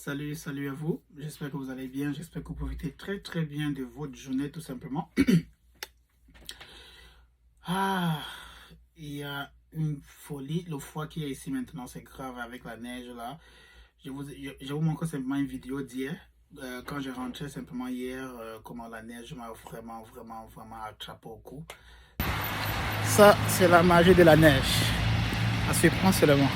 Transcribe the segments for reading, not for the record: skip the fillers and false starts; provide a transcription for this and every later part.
Salut à vous. J'espère que vous allez bien. J'espère que vous profitez très bien de votre journée tout simplement. Ah, il y a une folie. Le froid qu'il y a ici maintenant, c'est grave avec la neige là. Je vous montre simplement une vidéo d'hier. Quand je rentrais simplement hier, comment la neige m'a vraiment attrapé au cou. Ça, c'est la magie de la neige. À se prendre seulement.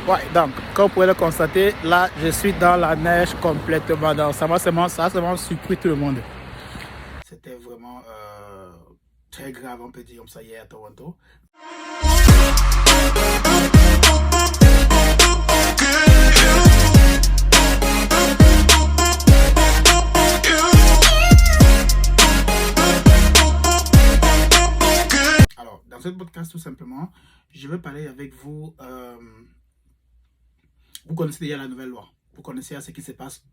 Ouais, donc, comme vous pouvez le constater, là, je suis dans la neige complètement. Donc, ça a vraiment surpris tout le monde. C'était vraiment très grave, on peut dire comme ça, hier à Toronto. Alors, dans ce podcast, tout simplement, je vais parler avec vous. Vous connaissez déjà la nouvelle loi. Vous connaissez ce qui se passe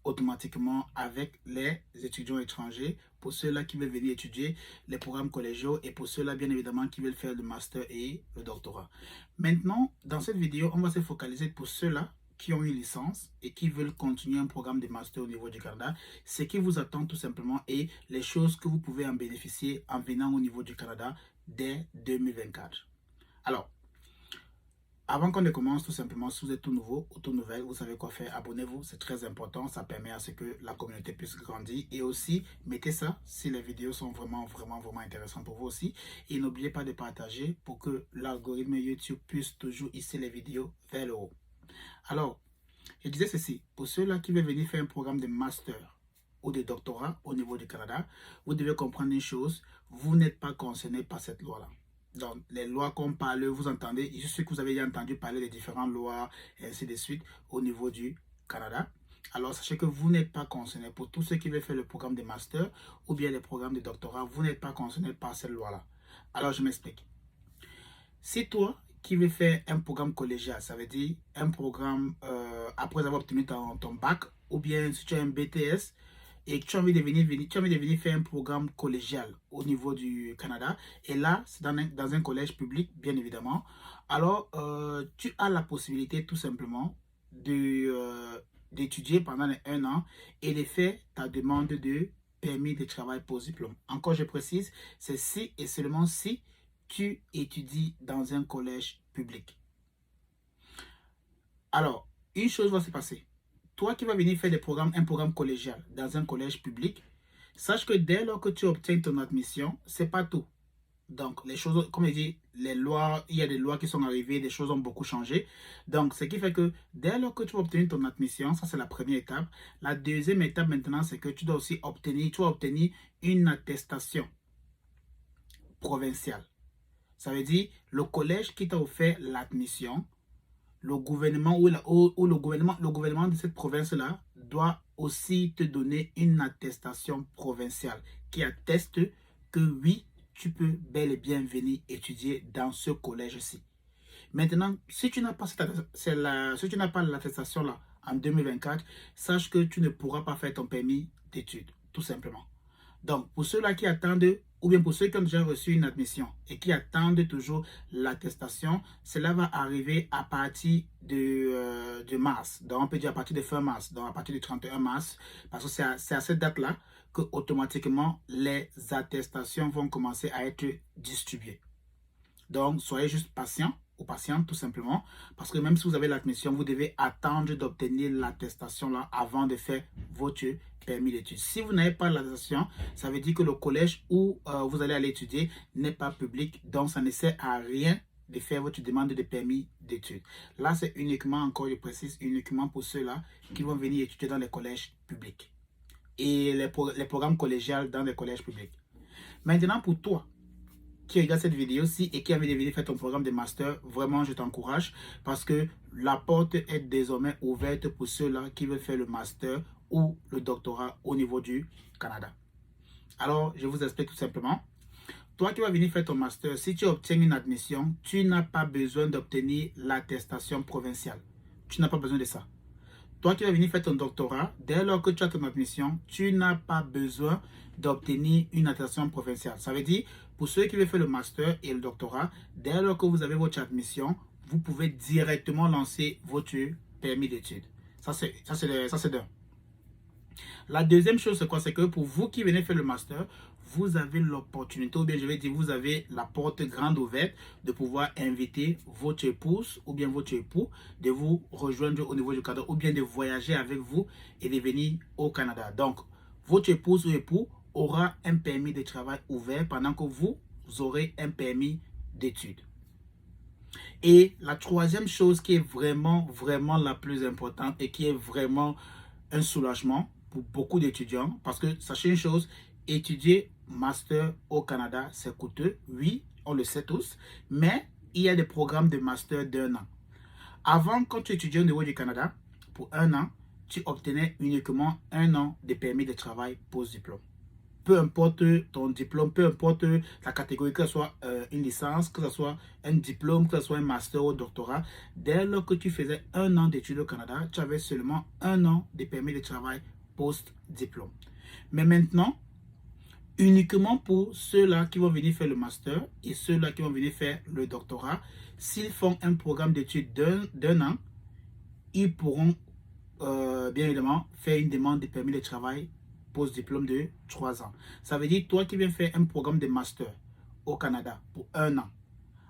automatiquement avec les étudiants étrangers, pour ceux-là qui veulent venir étudier les programmes collégiaux et pour ceux-là, bien évidemment, qui veulent faire le master et le doctorat. Maintenant, dans cette vidéo, on va se focaliser pour ceux-là qui ont une licence et qui veulent continuer un programme de master au niveau du Canada, ce qui vous attend tout simplement et les choses que vous pouvez en bénéficier en venant au niveau du Canada dès 2024. Alors, avant qu'on ne commence, tout simplement, si vous êtes tout nouveau ou tout nouvelle, vous savez quoi faire. Abonnez-vous, c'est très important. Ça permet à ce que la communauté puisse grandir. Et aussi, mettez ça si les vidéos sont vraiment intéressantes pour vous aussi. Et n'oubliez pas de partager pour que l'algorithme YouTube puisse toujours hisser les vidéos vers le haut. Alors, je disais ceci. Pour ceux-là qui veulent venir faire un programme de master ou de doctorat au niveau du Canada, vous devez comprendre une chose. Vous n'êtes pas concerné par cette loi-là. Donc, les lois qu'on parle, vous entendez, je sais que vous avez déjà entendu parler des différentes lois et ainsi de suite au niveau du Canada. Alors, sachez que vous n'êtes pas concerné. Pour tous ceux qui veulent faire le programme de master ou bien les programmes de doctorat, vous n'êtes pas concerné par cette loi-là. Alors, je m'explique. Si toi qui veux faire un programme collégial, ça veut dire un programme après avoir obtenu ton bac, ou bien si tu as un BTS, et que tu as envie de venir faire un programme collégial au niveau du Canada, et là, c'est dans un collège public, bien évidemment, alors tu as la possibilité tout simplement d'étudier pendant un an et de faire ta demande de permis de travail post-diplôme. Encore, je précise, c'est si et seulement si tu étudies dans un collège public. Alors, une chose va se passer. Toi qui vas venir faire un programme collégial dans un collège public, sache que dès lors que tu obtiens ton admission, c'est pas tout. Donc, les choses, comme je dis, les lois, il y a des lois qui sont arrivées, des choses ont beaucoup changé. Donc, ce qui fait que dès lors que tu vas obtenir ton admission, ça c'est la première étape. La deuxième étape maintenant, c'est que tu dois aussi obtenir une attestation provinciale. Ça veut dire, le collège qui t'a offert l'admission, le gouvernement le gouvernement de cette province-là doit aussi te donner une attestation provinciale qui atteste que oui, tu peux bel et bien venir étudier dans ce collège-ci. Maintenant, si tu n'as pas l'attestation-là en 2024, sache que tu ne pourras pas faire ton permis d'études, tout simplement. Donc, pour ceux-là qui attendent, ou bien pour ceux qui ont déjà reçu une admission et qui attendent toujours l'attestation, cela va arriver à partir de mars. Donc, on peut dire à partir de fin mars, donc à partir du 31 mars, parce que c'est à cette date-là que automatiquement les attestations vont commencer à être distribuées. Donc, soyez juste patient ou patiente tout simplement, parce que même si vous avez l'admission, vous devez attendre d'obtenir l'attestation là avant de faire votre permis d'études. Si vous n'avez pas l'attestation, ça veut dire que le collège où vous allez aller étudier n'est pas public, donc ça ne sert à rien de faire votre demande de permis d'études. Là, c'est uniquement, encore je précise, uniquement pour ceux-là qui vont venir étudier dans les collèges publics et les programmes collégiaux dans les collèges publics. Maintenant, pour toi qui regarde cette vidéo-ci et qui a envie de venir faire ton programme de master, vraiment je t'encourage parce que la porte est désormais ouverte pour ceux-là qui veulent faire le master ou le doctorat au niveau du Canada. Alors, je vous explique tout simplement. Toi qui vas venir faire ton master, si tu obtiens une admission, tu n'as pas besoin d'obtenir l'attestation provinciale. Tu n'as pas besoin de ça. Toi qui vas venir faire ton doctorat, dès lors que tu as ton admission, tu n'as pas besoin d'obtenir une attestation provinciale. Ça veut dire, pour ceux qui veulent faire le master et le doctorat, dès lors que vous avez votre admission, vous pouvez directement lancer votre permis d'études. Ça, c'est d'un. La deuxième chose, c'est quoi? C'est que pour vous qui venez faire le master, vous avez l'opportunité, ou bien je vais dire, vous avez la porte grande ouverte de pouvoir inviter votre épouse ou bien votre époux de vous rejoindre au niveau du Canada ou bien de voyager avec vous et de venir au Canada. Donc, votre épouse ou époux aura un permis de travail ouvert pendant que vous aurez un permis d'études. Et la troisième chose qui est vraiment la plus importante et qui est vraiment un soulagement pour beaucoup d'étudiants, parce que sachez une chose, étudier master au Canada, c'est coûteux. Oui, on le sait tous, mais il y a des programmes de master d'1 an. Avant, quand tu étudiais au niveau du Canada, pour 1 an, tu obtenais uniquement 1 an de permis de travail post-diplôme. Peu importe ton diplôme, peu importe la catégorie, que ce soit une licence, que ce soit un diplôme, que ce soit un master ou un doctorat, dès lors que tu faisais 1 an d'études au Canada, tu avais seulement 1 an de permis de travail post-diplôme. Mais maintenant, uniquement pour ceux-là qui vont venir faire le master et ceux-là qui vont venir faire le doctorat, s'ils font un programme d'études d'un an, ils pourront bien évidemment faire une demande de permis de travail post-diplôme de 3 ans. Ça veut dire, toi qui viens faire un programme de master au Canada pour 1 an,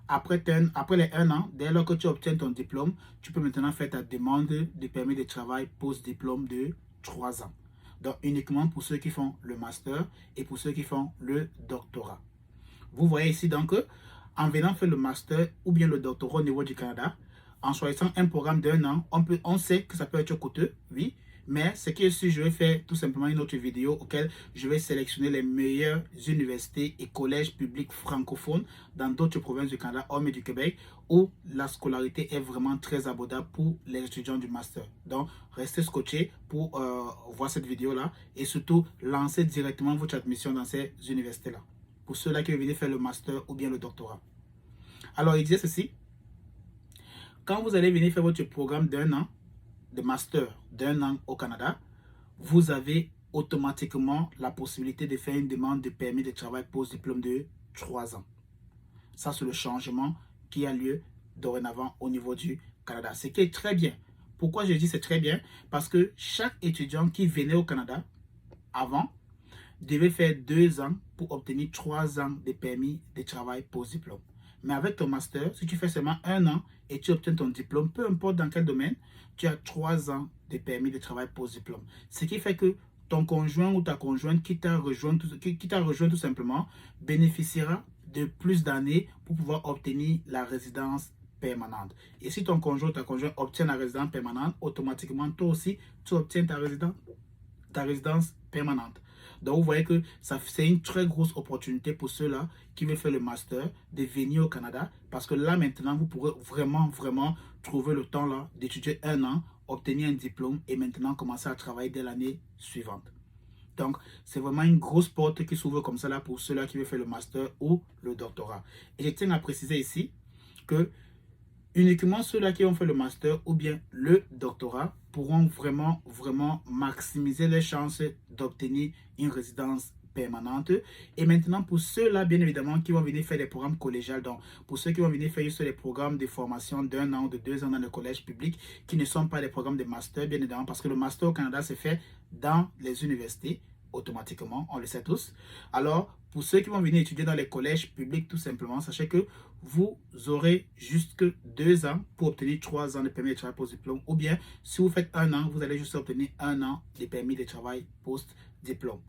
après les 1 an, dès lors que tu obtiens ton diplôme, tu peux maintenant faire ta demande de permis de travail post-diplôme de 3 ans. Donc, uniquement pour ceux qui font le master et pour ceux qui font le doctorat. Vous voyez ici donc, en venant faire le master ou bien le doctorat au niveau du Canada, en choisissant un programme d'1 an, on sait que ça peut être coûteux, oui, mais c'est que si je vais faire tout simplement une autre vidéo auquel je vais sélectionner les meilleures universités et collèges publics francophones dans d'autres provinces du Canada, hormis du Québec, où la scolarité est vraiment très abordable pour les étudiants du master. Donc, restez scotchés pour voir cette vidéo-là et surtout, lancez directement votre admission dans ces universités-là, pour ceux-là qui veulent venir faire le master ou bien le doctorat. Alors, il disait ceci. Quand vous allez venir faire votre programme d'1 an, de master d'1 an au Canada, vous avez automatiquement la possibilité de faire une demande de permis de travail post-diplôme de 3 ans. Ça, c'est le changement qui a lieu dorénavant au niveau du Canada. Ce qui est très bien. Pourquoi je dis c'est très bien? Parce que chaque étudiant qui venait au Canada avant devait faire 2 ans pour obtenir 3 ans de permis de travail post-diplôme. Mais avec ton master, si tu fais seulement 1 an et tu obtiens ton diplôme, peu importe dans quel domaine, tu as 3 ans de permis de travail post-diplôme. Ce qui fait que ton conjoint ou ta conjointe qui t'a rejoint tout simplement bénéficiera de plus d'années pour pouvoir obtenir la résidence permanente. Et si ton conjoint ou ta conjointe obtient la résidence permanente, automatiquement, toi aussi, tu obtiens ta résidence permanente. Donc, vous voyez que c'est une très grosse opportunité pour ceux-là qui veulent faire le master de venir au Canada. Parce que là, maintenant, vous pourrez vraiment trouver le temps là d'étudier 1 an, obtenir un diplôme et maintenant commencer à travailler dès l'année suivante. Donc, c'est vraiment une grosse porte qui s'ouvre comme ça là pour ceux-là qui veulent faire le master ou le doctorat. Et je tiens à préciser ici que uniquement ceux-là qui ont fait le master ou bien le doctorat pourront vraiment maximiser les chances d'obtenir une résidence permanente. Et maintenant, pour ceux-là, bien évidemment, qui vont venir faire des programmes collégiaux, donc pour ceux qui vont venir faire juste des programmes de formation d'1 an ou de 2 ans dans le collège public, qui ne sont pas des programmes de master, bien évidemment, parce que le master au Canada se fait dans les universités, automatiquement, on le sait tous. Alors, pour ceux qui vont venir étudier dans les collèges publics, tout simplement, sachez que vous aurez juste que 2 ans pour obtenir 3 ans de permis de travail post-diplôme. Ou bien, si vous faites 1 an, vous allez juste obtenir 1 an de permis de travail post-diplôme.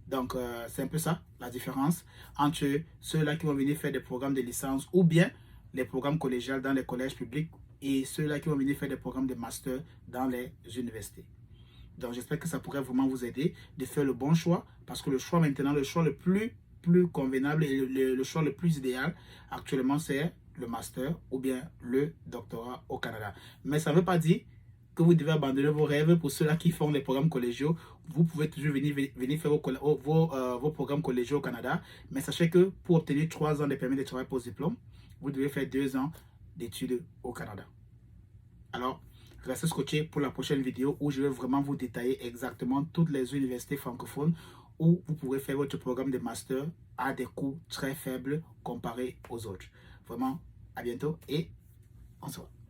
Donc, c'est un peu ça, la différence entre ceux-là qui vont venir faire des programmes de licence ou bien les programmes collégiaux dans les collèges publics et ceux-là qui vont venir faire des programmes de master dans les universités. Donc, j'espère que ça pourrait vraiment vous aider de faire le bon choix parce que le choix maintenant, le choix le plus convenable et le choix le plus idéal actuellement, c'est le master ou bien le doctorat au Canada. Mais ça ne veut pas dire que vous devez abandonner vos rêves. Pour ceux-là qui font les programmes collégiaux, vous pouvez toujours venir faire vos programmes collégiaux au Canada. Mais sachez que pour obtenir 3 ans de permis de travail post-diplôme, vous devez faire 2 ans d'études au Canada. Alors, restez scotchés pour la prochaine vidéo où je vais vraiment vous détailler exactement toutes les universités francophones où vous pourrez faire votre programme de master à des coûts très faibles comparés aux autres. Vraiment, à bientôt et on se voit.